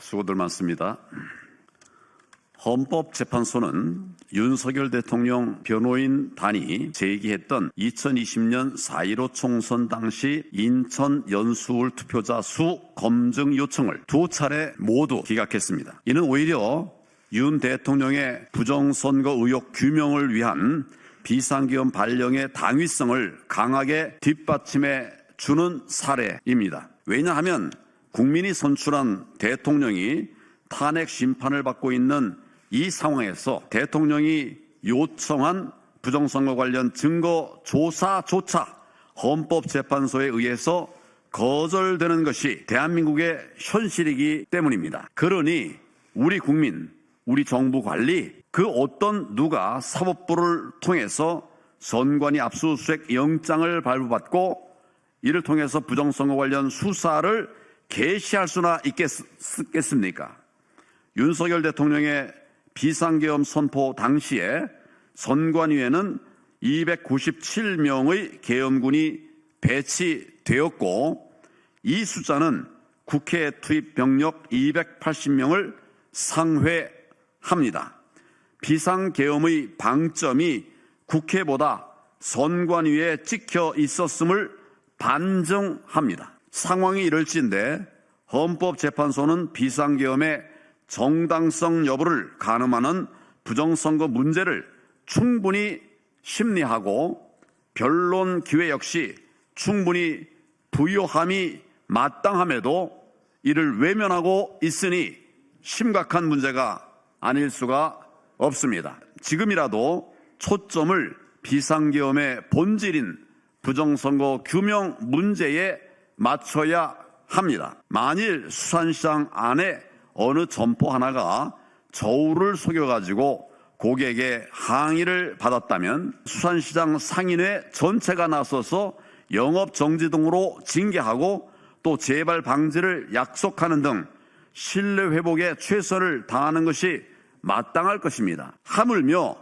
수고들 많습니다. 헌법재판소는 윤석열 대통령 변호인단이 제기했던 2020년 4.15 총선 당시 인천 연수울 투표자 수 검증 요청을 2차례 모두 기각했습니다. 이는 오히려 윤 대통령의 부정선거 의혹 규명을 위한 비상계엄 발령의 당위성을 강하게 뒷받침해 주는 사례입니다. 왜냐하면 국민이 선출한 대통령이 탄핵 심판을 받고 있는 이 상황에서 대통령이 요청한 부정선거 관련 증거 조사조차 헌법재판소에 의해서 거절되는 것이 대한민국의 현실이기 때문입니다. 그러니 우리 국민, 우리 정부 관리, 그 어떤 누가 사법부를 통해서 선관위 압수수색 영장을 발부받고 이를 통해서 부정선거 관련 수사를 개시할 수나 있겠습니까? 윤석열 대통령의 비상계엄 선포 당시에 선관위에는 297명의 계엄군이 배치되었고 이 숫자는 국회 투입 병력 280명을 상회합니다. 비상계엄의 방점이 국회보다 선관위에 찍혀 있었음을 반증합니다. 상황이 이럴진데 헌법재판소는 비상계엄의 정당성 여부를 가늠하는 부정선거 문제를 충분히 심리하고 변론 기회 역시 충분히 부여함이 마땅함에도 이를 외면하고 있으니 심각한 문제가 아닐 수가 없습니다. 지금이라도 초점을 비상계엄의 본질인 부정선거 규명 문제에 맞춰야 합니다. 만일 수산시장 안에 어느 점포 하나가 저울을 속여가지고 고객의 항의를 받았다면 수산시장 상인회 전체가 나서서 영업정지 등으로 징계하고 또 재발 방지를 약속하는 등 신뢰 회복에 최선을 다하는 것이 마땅할 것입니다. 하물며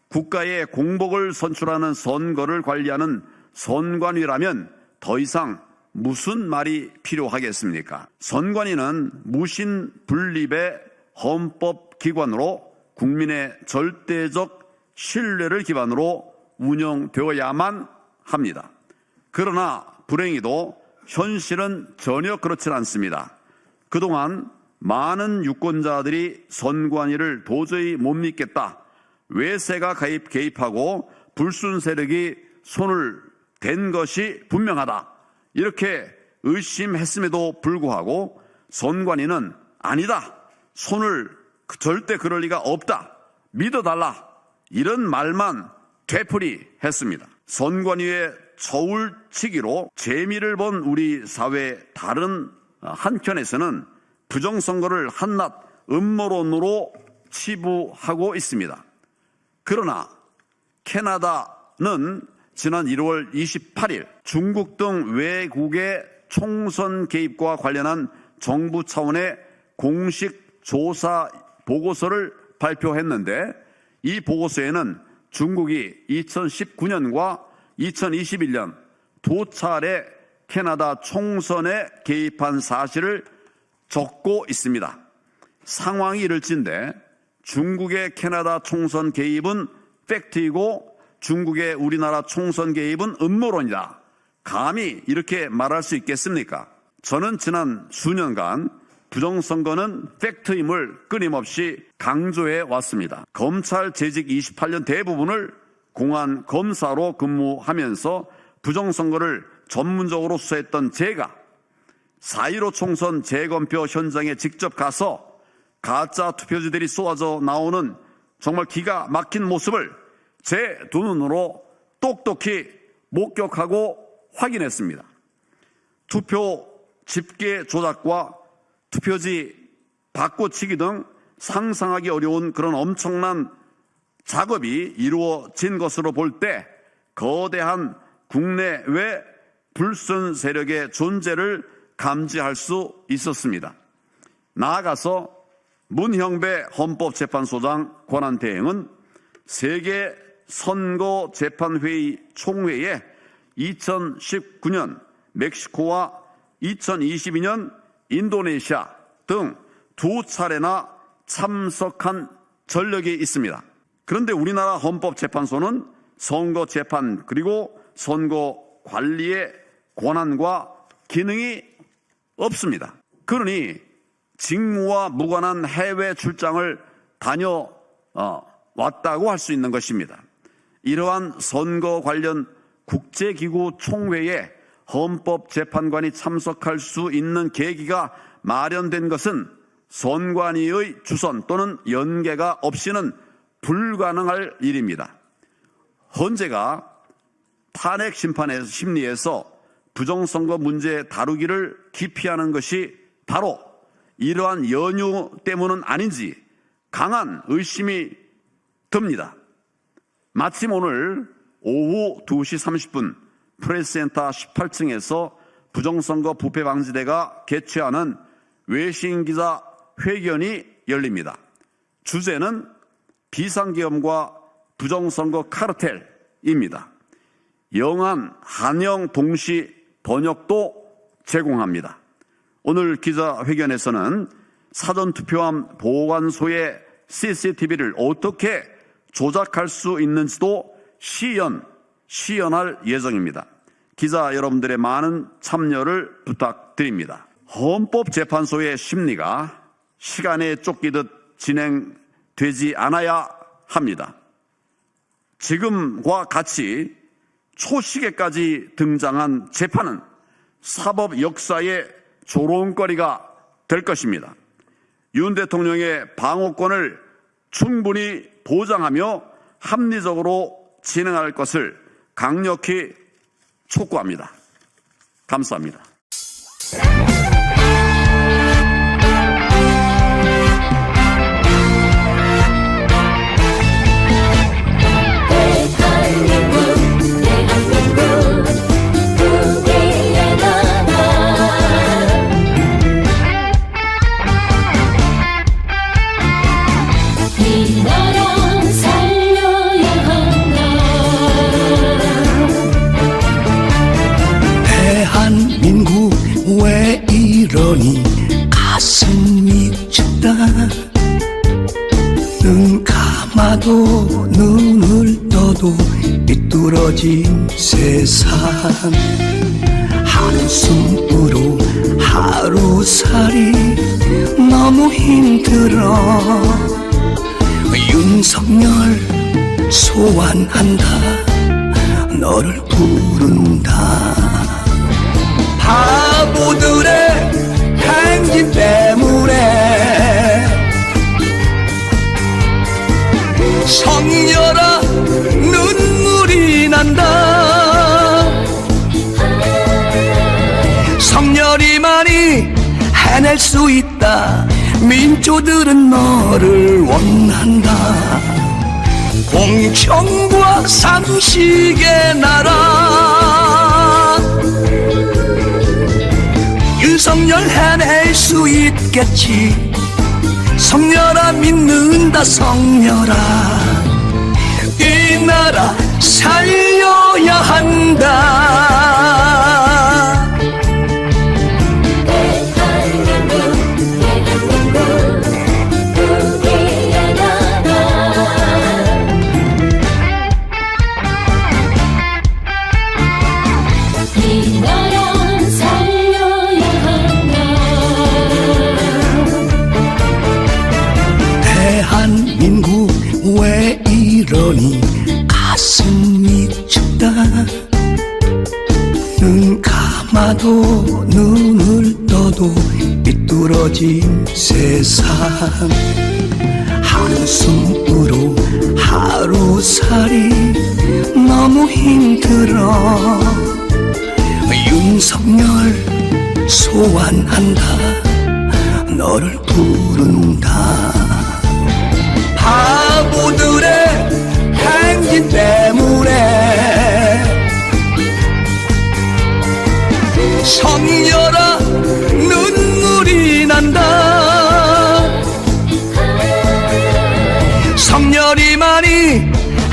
국가의 공복을 선출하는 선거를 관리하는 선관위라면 더 이상 무슨 말이 필요하겠습니까? 선관위는 무신 분립의 헌법기관으로 국민의 절대적 신뢰를 기반으로 운영되어야만 합니다. 그러나 불행히도 현실은 전혀 그렇지 않습니다. 그동안 많은 유권자들이 선관위를 도저히 못 믿겠다. 외세가 개입하고 불순 세력이 손을 댄 것이 분명하다. 이렇게 의심했음에도 불구하고 선관위는 아니다. 손을 절대 그럴 리가 없다. 믿어달라. 이런 말만 되풀이했습니다. 선관위의 저울치기로 재미를 본 우리 사회 다른 한켠에서는 부정선거를 한낱 음모론으로 치부하고 있습니다. 그러나 캐나다는 지난 1월 28일 중국 등 외국의 총선 개입과 관련한 정부 차원의 공식 조사 보고서를 발표했는데 이 보고서에는 중국이 2019년과 2021년 2차례 캐나다 총선에 개입한 사실을 적고 있습니다. 상황이 이럴진데 중국의 캐나다 총선 개입은 팩트이고 중국의 우리나라 총선 개입은 음모론이다. 감히 이렇게 말할 수 있겠습니까? 저는 지난 수년간 부정선거는 팩트임을 끊임없이 강조해 왔습니다. 검찰 재직 28년 대부분을 공안 검사로 근무하면서 부정선거를 전문적으로 수사했던 제가 4.15 총선 재검표 현장에 직접 가서 가짜 투표지들이 쏟아져 나오는 정말 기가 막힌 모습을 제 두 눈으로 똑똑히 목격하고 확인했습니다. 투표 집계 조작과 투표지 바꿔치기 등 상상하기 어려운 그런 엄청난 작업이 이루어진 것으로 볼 때 거대한 국내외 불순 세력의 존재를 감지할 수 있었습니다. 나아가서 문형배 헌법재판소장 권한대행은 세계 선거재판회의 총회에 2019년 멕시코와 2022년 인도네시아 등 2차례나 참석한 전력이 있습니다. 그런데 우리나라 헌법재판소는 선거재판 그리고 선거 관리의 권한과 기능이 없습니다. 그러니 직무와 무관한 해외 출장을 다녀왔다고 할 수 있는 것입니다. 이러한 선거 관련 국제기구 총회에 헌법재판관이 참석할 수 있는 계기가 마련된 것은 선관위의 주선 또는 연계가 없이는 불가능할 일입니다. 헌재가 탄핵 심판의 심리에서 부정선거 문제 다루기를 기피하는 것이 바로 이러한 연유 때문은 아닌지 강한 의심이 듭니다. 마침 오늘 오후 2시 30분 프레스센터 18층에서 부정선거 부패방지대가 개최하는 외신기자 회견이 열립니다. 주제는 비상계엄과 부정선거 카르텔입니다. 영한, 한영 동시 번역도 제공합니다. 오늘 기자회견에서는 사전투표함 보관소의 CCTV를 어떻게 조작할 수 있는지도 시연할 예정입니다. 기자 여러분들의 많은 참여를 부탁드립니다. 헌법재판소의 심리가 시간에 쫓기듯 진행되지 않아야 합니다. 지금과 같이 초시계까지 등장한 재판은 사법 역사의 조롱거리가 될 것입니다. 윤 대통령의 방어권을 충분히 보장하며 합리적으로 진행할 것을 강력히 촉구합니다. 감사합니다. 왜 이러니 가슴이 춥다. 눈 감아도 눈을 떠도 삐뚤어진 세상. 한숨으로 하루살이 너무 힘들어. 윤석열 소환한다. 너를 부른다. 바보들의 행진 때문에 성녀라 눈물이 난다. 성녀리만이 해낼 수 있다. 민초들은 너를 원한다. 공평과 상식의 나라. 윤석열 해낼 수 있겠지. 성녀라 믿는다. 성녀라 이 나라 살려야 한다. 대한민국 왜 이러니 가슴이 춥다. 눈 감아도 눈을 떠도 삐뚤어진 세상. 한숨으로 하루살이 너무 힘들어. 윤석열 소환한다. 너를 부른다. 바보들의 행진 때문에 성녀라 눈물이 난다. 성녀리만이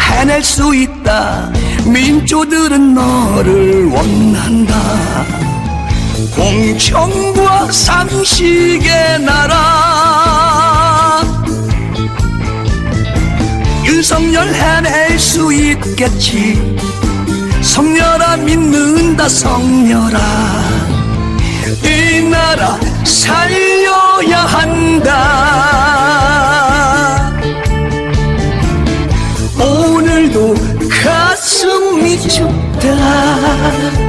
해낼 수 있다. 민초들은 너를 원한다. 공정과 상식의 나라 윤석열 해낼 수 있겠지 성렬아 믿는다 성렬아 이 나라 살려야 한다 오늘도 가슴이 춥다